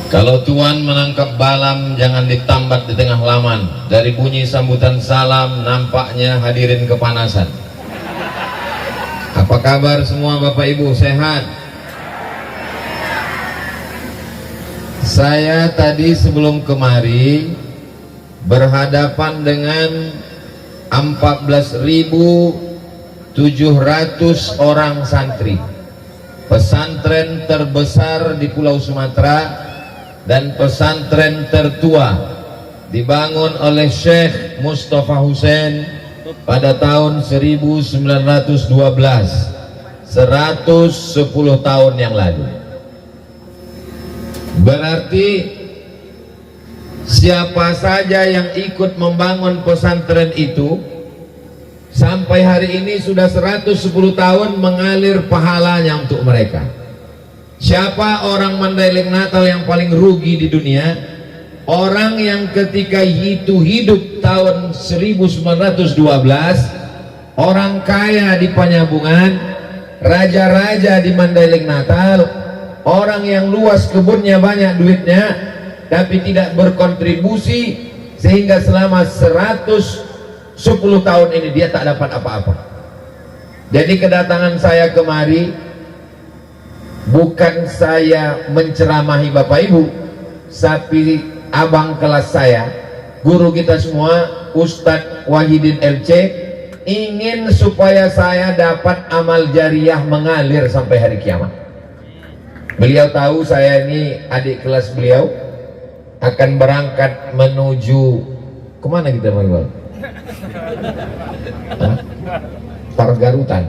Kalau Tuan menangkap balam, jangan ditambat di tengah laman. Dari bunyi sambutan salam, nampaknya hadirin kepanasan. Apa kabar semua Bapak Ibu, sehat? Saya tadi sebelum kemari berhadapan dengan 14.700 orang santri, pesantren terbesar di Pulau Sumatera dan pesantren tertua, dibangun oleh Syekh Mustafa Hussein pada tahun 1912, 110 tahun yang lalu. Berarti siapa saja yang ikut membangun pesantren itu sampai hari ini sudah 110 tahun mengalir pahalanya untuk mereka. Siapa orang Mandailing Natal yang paling rugi di dunia? Orang yang ketika itu hidup tahun 1912, orang kaya di Panyabungan, raja-raja di Mandailing Natal, orang yang luas kebunnya, banyak duitnya, tapi tidak berkontribusi, sehingga selama 110 tahun ini dia tak dapat apa-apa. Jadi kedatangan saya kemari bukan saya menceramahi Bapak Ibu, tapi abang kelas saya, guru kita semua, Ustadz Wahidin LC, ingin supaya saya dapat amal jariah mengalir sampai hari kiamat. Beliau tahu saya ini adik kelas beliau, akan berangkat menuju kemana kita Bang? Pargarutan.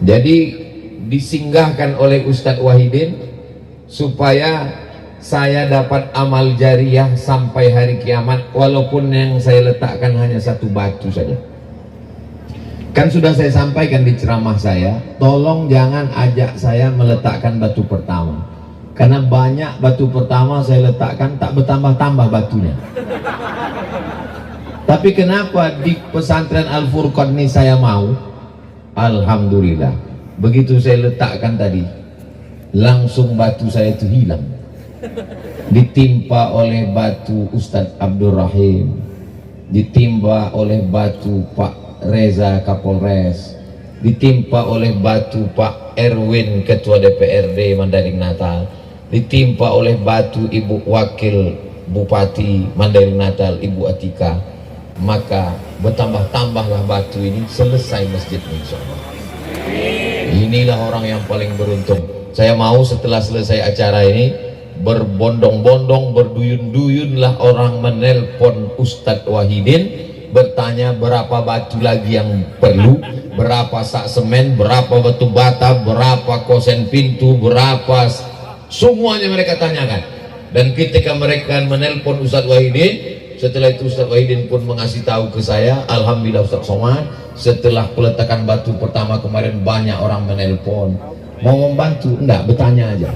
Jadi disinggahkan oleh Ustadz Wahidin supaya saya dapat amal jariah sampai hari kiamat, walaupun yang saya letakkan hanya satu batu saja. Kan sudah saya sampaikan di ceramah saya, tolong jangan ajak saya meletakkan batu pertama, karena banyak batu pertama saya letakkan tak bertambah-tambah batunya. Tapi kenapa di pesantren Al-Furqan ini saya mau? Alhamdulillah, begitu saya letakkan tadi, langsung batu saya itu hilang, ditimpa oleh batu Ustadz Abdul Rahim, ditimpa oleh batu Pak Reza Kapolres, ditimpa oleh batu Pak Erwin Ketua DPRD Mandailing Natal, ditimpa oleh batu Ibu Wakil Bupati Mandailing Natal Ibu Atika. Maka bertambah-tambahlah batu ini, selesai masjid insyaallah. Inilah orang yang paling beruntung. Saya mau setelah selesai acara ini, berbondong-bondong, berduyun-duyunlah orang menelpon Ustadz Wahidin, bertanya berapa batu lagi yang perlu, berapa sak semen, berapa batu bata, berapa kosen pintu, berapa, semuanya mereka tanyakan. Dan ketika mereka menelpon Ustadz Wahidin, setelah itu Ustadz Wahidin pun mengasih tahu ke saya, alhamdulillah Ustadz Somad, setelah peletakan batu pertama kemarin banyak orang menelpon, mau membantu, enggak, bertanya aja.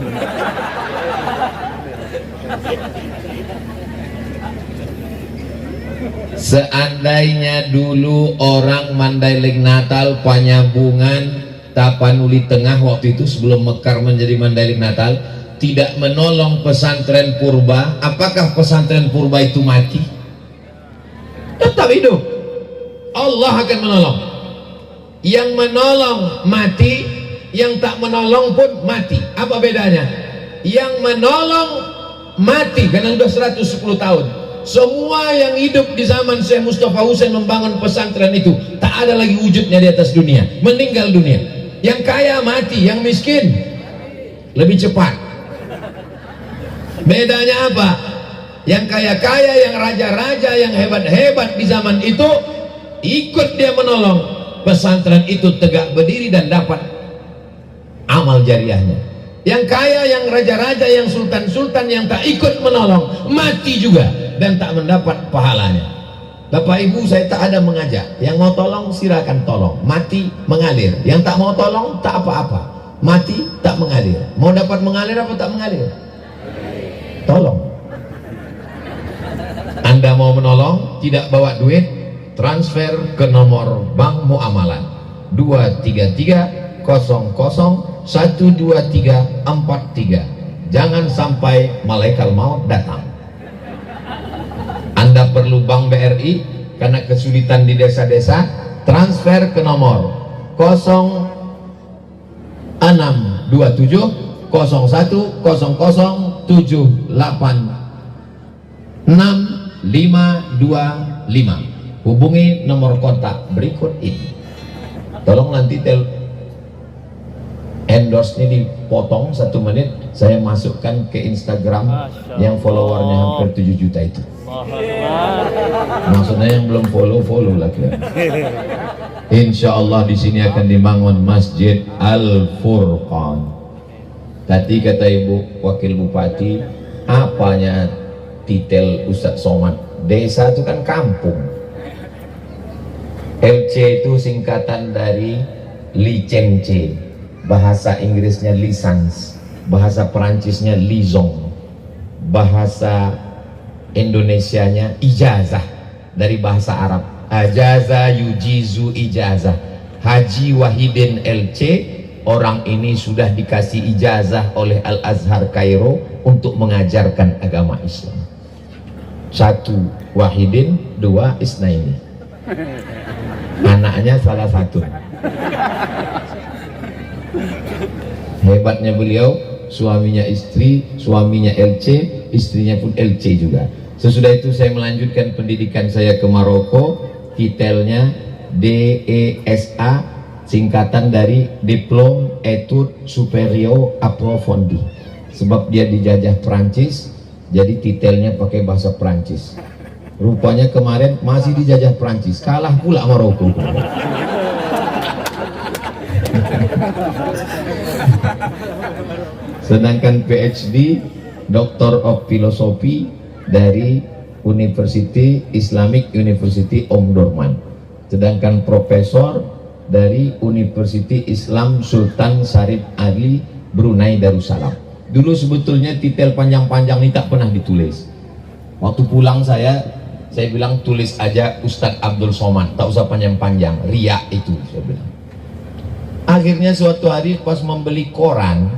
Seandainya dulu orang Mandailing Natal, Panyabungan, Tapanuli Tengah waktu itu sebelum mekar menjadi Mandailing Natal, tidak menolong pesantren purba, apakah pesantren purba itu mati? Tetap hidup. Allah akan menolong. Yang menolong mati, yang tak menolong pun mati. Apa bedanya? Yang menolong mati karena sudah 110 tahun. Semua yang hidup di zaman Syekh Mustafa Hussein membangun pesantren itu tak ada lagi wujudnya di atas dunia, meninggal dunia. Yang kaya mati, yang miskin lebih cepat. Bedanya apa? Yang kaya-kaya, yang raja-raja, yang hebat-hebat di zaman itu ikut dia menolong pesantren itu tegak berdiri dan dapat amal jariahnya. Yang kaya, yang raja-raja, yang sultan-sultan yang tak ikut menolong mati juga dan tak mendapat pahalanya. Bapak Ibu, saya tak ada mengajak. Yang mau tolong silakan tolong, mati mengalir. Yang tak mau tolong tak apa-apa, mati tak mengalir. Mau dapat mengalir apa tak mengalir? Tolong. Anda mau menolong, tidak bawa duit, transfer ke nomor bank muamalah 233 00 12343 jangan sampai malaikat maut datang. Anda perlu Bank BRI karena kesulitan di desa-desa, transfer ke nomor 0627 01 00 786 525. Hubungi nomor kontak berikut ini. Tolong nanti endorse-nya dipotong 1 menit, saya masukkan ke Instagram yang followernya hampir 7 juta itu. Maksudnya yang belum follow lah kira. Insya Allah di sini akan dibangun Masjid Al-Furqan. Tadi kata Ibu Wakil Bupati, apanya titel Ustadz Somad? Desa itu kan kampung. LC itu singkatan dari licence, bahasa Inggrisnya license, bahasa Perancisnya liaison, bahasa Indonesianya ijazah dari bahasa Arab. Ajaza yujizu ijazah. Haji Wahidin LC, orang ini sudah dikasih ijazah oleh Al-Azhar Kairo untuk mengajarkan agama Islam. 1 Wahidin, 2 Isnaini. Anaknya salah satu. Hebatnya beliau, suaminya istri, suaminya LC, istrinya pun LC juga. Sesudah itu saya melanjutkan pendidikan saya ke Maroko, titelnya DESA, singkatan dari Diplôme Études Supérieures Approfondies. Sebab dia dijajah Prancis, jadi titelnya pakai bahasa Prancis. Rupanya kemarin masih dijajah Prancis, kalah pula Maroko. Sedangkan PhD Doctor of Philosophy dari University Islamic University Omdurman, sedangkan profesor dari University Islam Sultan Syarif Ali Brunei Darussalam. Dulu sebetulnya titel panjang-panjang ini tak pernah ditulis. Waktu pulang saya bilang tulis aja Ustadz Abdul Somad, tak usah panjang-panjang, riak itu saya bilang. Akhirnya suatu hari pas membeli koran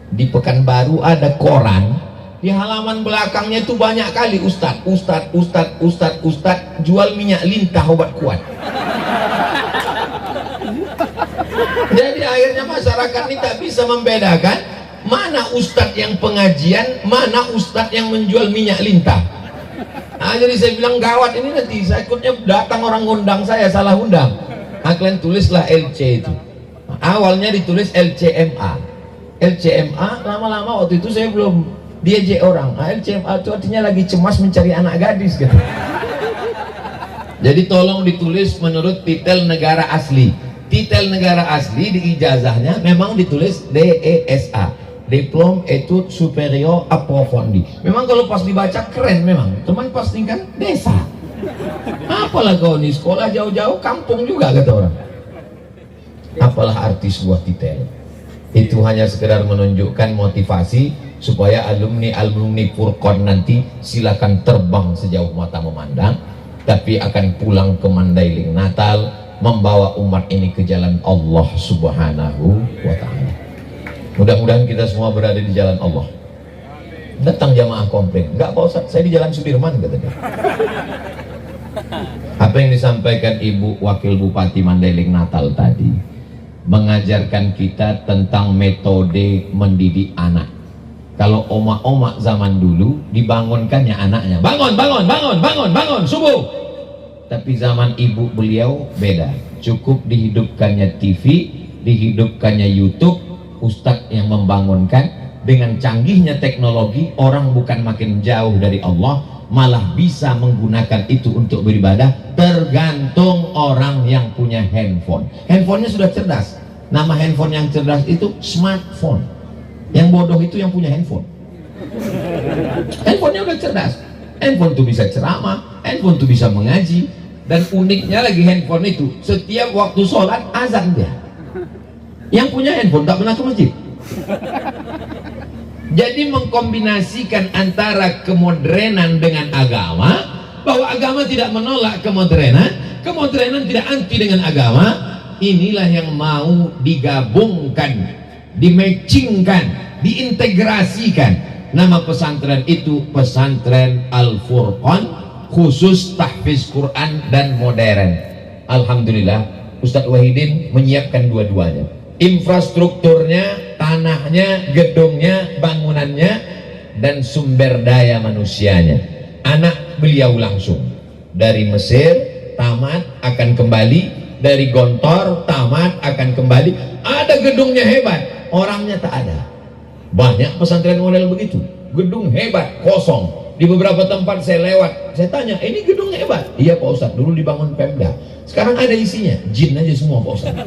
di Pekanbaru, ada koran di halaman belakangnya itu banyak kali Ustadz jual minyak lintah obat kuat. Jadi akhirnya masyarakat ini tak bisa membedakan mana Ustadz yang pengajian, mana Ustadz yang menjual minyak lintah. Nah, jadi saya bilang gawat ini, nanti saya ikutnya datang orang ngundang saya salah undang. Kalian tulislah LC itu. Awalnya ditulis LCMA. LCMA, lama-lama waktu itu saya belum diajak orang. LCMA itu artinya lagi cemas mencari anak gadis gitu. Jadi tolong ditulis menurut titel negara asli. Titel negara asli di ijazahnya memang ditulis DESA, Diplôme Études Supérieures Approfondies. Memang kalau pas dibaca keren memang, cuman pas tingkat desa. Apalah kau nih sekolah jauh-jauh kampung juga kata orang. Apalah arti sebuah titel? Itu hanya sekedar menunjukkan motivasi supaya alumni Furqan nanti silakan terbang sejauh mata memandang, tapi akan pulang ke Mandailing Natal membawa umat ini ke jalan Allah Subhanahu wa Ta'ala. Mudah-mudahan kita semua berada di jalan Allah. Datang jamaah komplain, enggak Pak Ustadz, saya di jalan Sudirman katanya. Apa yang disampaikan Ibu Wakil Bupati Mandailing Natal tadi mengajarkan kita tentang metode mendidik anak. Kalau oma-oma zaman dulu dibangunkannya anaknya, bangun subuh. Tapi zaman ibu beliau beda, cukup dihidupkannya TV, dihidupkannya YouTube, ustadz yang membangunkan. Dengan canggihnya teknologi, orang bukan makin jauh dari Allah, malah bisa menggunakan itu untuk beribadah. Tergantung orang yang punya handphone. Handphonenya sudah cerdas. Nama handphone yang cerdas itu smartphone. Yang bodoh itu yang punya handphone. Handphonenya udah cerdas. Handphone itu bisa ceramah, handphone itu bisa mengaji, dan uniknya lagi handphone itu setiap waktu sholat azan dia. Yang punya handphone tak pernah ke masjid. Jadi mengkombinasikan antara kemodernan dengan agama, bahwa agama tidak menolak kemodernan, kemodernan tidak anti dengan agama. Inilah yang mau digabungkan, dimatchingkan diintegrasikan. Nama pesantren itu Pesantren Al-Furqan, khusus tahfiz Quran dan modern. Alhamdulillah Ustadz Wahidin menyiapkan dua-duanya, infrastrukturnya, tanahnya, gedungnya, bangunannya, dan sumber daya manusianya. Anak beliau langsung dari Mesir tamat akan kembali, dari Gontor tamat akan kembali. Ada gedungnya hebat, orangnya tak ada. Banyak pesantren model begitu, gedung hebat kosong. Di beberapa tempat saya lewat, saya tanya, ini gedungnya hebat? Iya Pak Ustadz, dulu dibangun Pemda, sekarang ada isinya jin aja semua Pak Ustadz.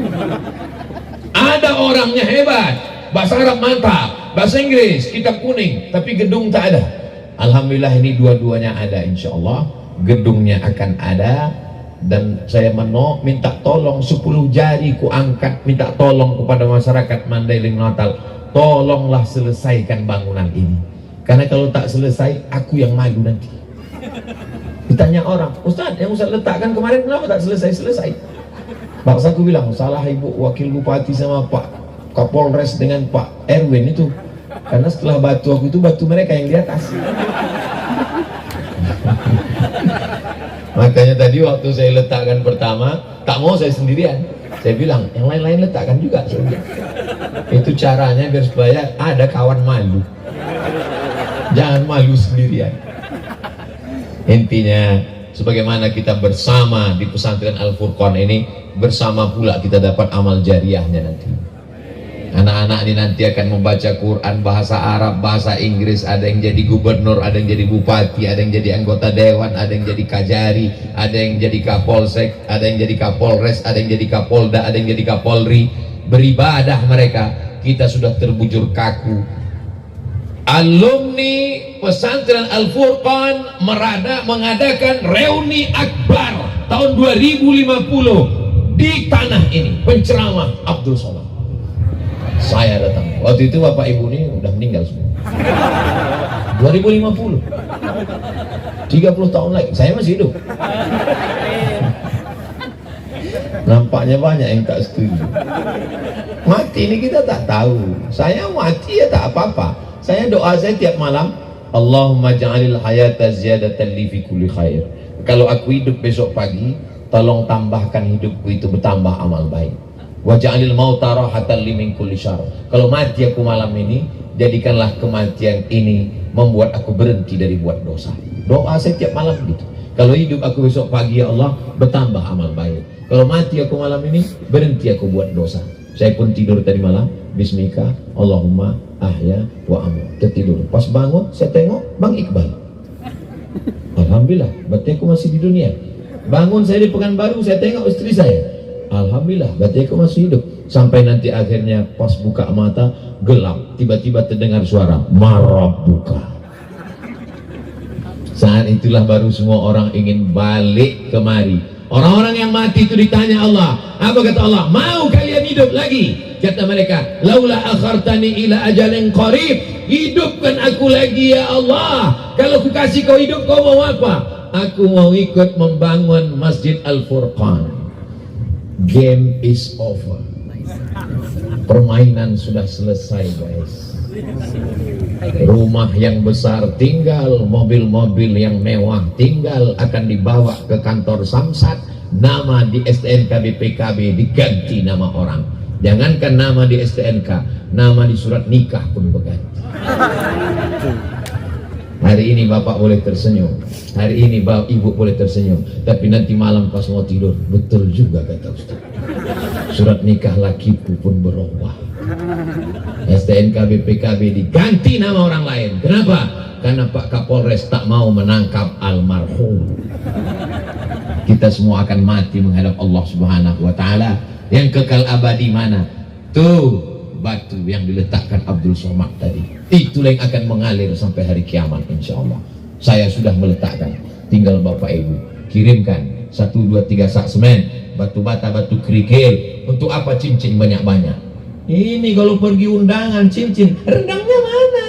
Ada orangnya hebat, bahasa Arab mantap, bahasa Inggris, kitab kuning, tapi gedung tak ada. Alhamdulillah ini dua-duanya ada, insya Allah gedungnya akan ada. Dan saya minta tolong 10 jari ku angkat, minta tolong kepada masyarakat Mandailing Natal, tolonglah selesaikan bangunan ini, karena kalau tak selesai aku yang malu nanti. Ditanya orang, Ustadz yang Ustadz letakkan kemarin kenapa tak selesai-selesai? Bangsa aku bilang, salah Ibu Wakil Bupati sama Pak Kapolres dengan Pak Erwin itu, karena setelah batu aku itu batu mereka yang di atas. Makanya tadi waktu saya letakkan pertama, tak mau saya sendirian, saya bilang yang lain-lain letakkan juga. Itu caranya biar supaya ada kawan malu, jangan malu sendirian. Intinya sebagaimana kita bersama di pesantren Al-Furqan ini, bersama pula kita dapat amal jariahnya nanti. Anak-anak ini nanti akan membaca Quran bahasa Arab, bahasa Inggris, ada yang jadi gubernur, ada yang jadi bupati, ada yang jadi anggota dewan, ada yang jadi kajari, ada yang jadi kapolsek, ada yang jadi kapolres, ada yang jadi kapolda, ada yang jadi kapolri. Beribadah mereka, kita sudah terbujur kaku. Alumni pesantren Al-Furqan mengadakan reuni akbar tahun 2050 di tanah ini, penceramah Abdul Somad. Saya datang, waktu itu bapak ibu ini udah meninggal semua. 2050 30 tahun lagi saya masih hidup. Nampaknya banyak yang tak setuju. Mati ini kita tak tahu. Saya mati ya tak apa-apa. Saya doa saya tiap malam, Allahumma ja'alil hayata ziyadatan li fi kulli khair. Kalau aku hidup besok pagi, tolong tambahkan hidupku itu bertambah amal baik. Wa ja'alil mauta rahatan li min kulli syarr. Kalau mati aku malam ini, jadikanlah kematian ini membuat aku berhenti dari buat dosa. Doa saya tiap malam gitu. Kalau hidup aku besok pagi, ya Allah, bertambah amal baik. Kalau mati aku malam ini, berhenti aku buat dosa. Saya pun tidur tadi malam, bismika Allahumma ahya wa amut. Tertidur, pas bangun saya tengok Bang Iqbal. Alhamdulillah, berarti aku masih di dunia. Bangun saya di Pekanbaru, saya tengok istri saya. Alhamdulillah, berarti aku masih hidup. Sampai nanti akhirnya pas buka mata gelap, tiba-tiba terdengar suara marabuka. Saat itulah baru semua orang ingin balik kemari. Orang-orang yang mati itu ditanya Allah, apa kata Allah? Mau kalian hidup lagi? Kata mereka, laula akhartani ila ajalin qarib, hidupkan aku lagi ya Allah. Kalau ku kasih kau hidup, kau mau apa? Aku mau ikut membangun Masjid Al-Furqan. Game is over. Permainan sudah selesai, guys. Rumah yang besar tinggal, mobil-mobil yang mewah tinggal, akan dibawa ke kantor Samsat. Nama di STNK BPKB diganti nama orang. Jangankan nama di STNK, nama di surat nikah pun berganti. Hari ini bapak boleh tersenyum, hari ini ibu boleh tersenyum, tapi nanti malam pas mau tidur, betul juga kata Ustaz, surat nikah lakiku pun berubah. STNK BPKB diganti nama orang lain. Kenapa? Karena Pak Kapolres tak mau menangkap almarhum. Kita semua akan mati menghadap Allah Subhanahu wa Ta'ala. Yang kekal abadi mana? Tuh batu yang diletakkan Abdul Somad tadi, itulah yang akan mengalir sampai hari kiamat, insya Allah. Saya sudah meletakkan, tinggal bapak ibu kirimkan 1, 2, 3 sak semen, batu bata, batu kerikil. Untuk apa cincin banyak-banyak? Ini kalau pergi undangan cincin, rendangnya mana?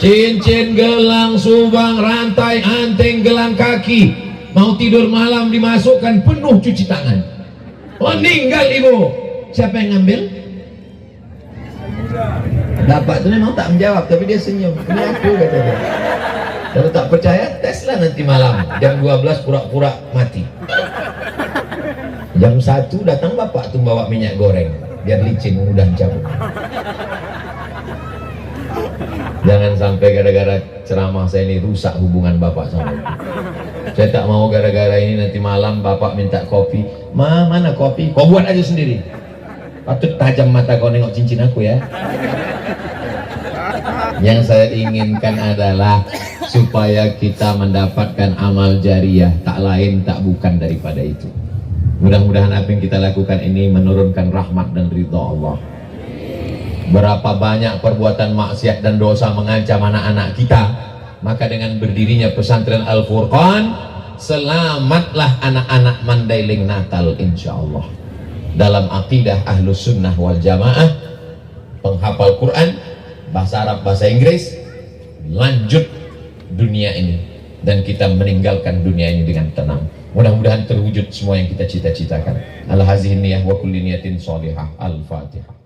Cincin, gelang, subang, rantai, anting, gelang kaki, mau tidur malam dimasukkan penuh cuci tangan. Meninggal ibu, Siapa yang ngambil? Bapak itu memang tak menjawab, tapi dia senyum. Ini aku, kata dia. Kalau tak percaya, teslah nanti malam jam 12 pura-pura mati. Jam 1 datang bapak tuh bawa minyak goreng biar licin mudah cabut. Jangan sampai gara-gara ceramah saya ini rusak hubungan bapak sama ibu. Saya tak mau gara-gara ini nanti malam bapak minta kopi. Mana kopi? Kau buat aja sendiri. Patut tajam mata kau nengok cincin aku ya. Yang saya inginkan adalah supaya kita mendapatkan amal jariah, tak lain tak bukan daripada itu. Mudah-mudahan apa yang kita lakukan ini menurunkan rahmat dan ridha Allah. Berapa banyak perbuatan maksiat dan dosa mengancam anak-anak kita, maka dengan berdirinya pesantren Al-Furqan, selamatlah anak-anak Mandailing Natal insya Allah. Dalam akidah Ahlus Sunnah wal Jamaah, penghafal Quran, bahasa Arab, bahasa Inggris, lanjut dunia ini, dan kita meninggalkan dunia ini dengan tenang. Mudah-mudahan terwujud semua yang kita cita-citakan. Al-hazihin niyah wa kulli niyatin sholihah. Al-Fatihah.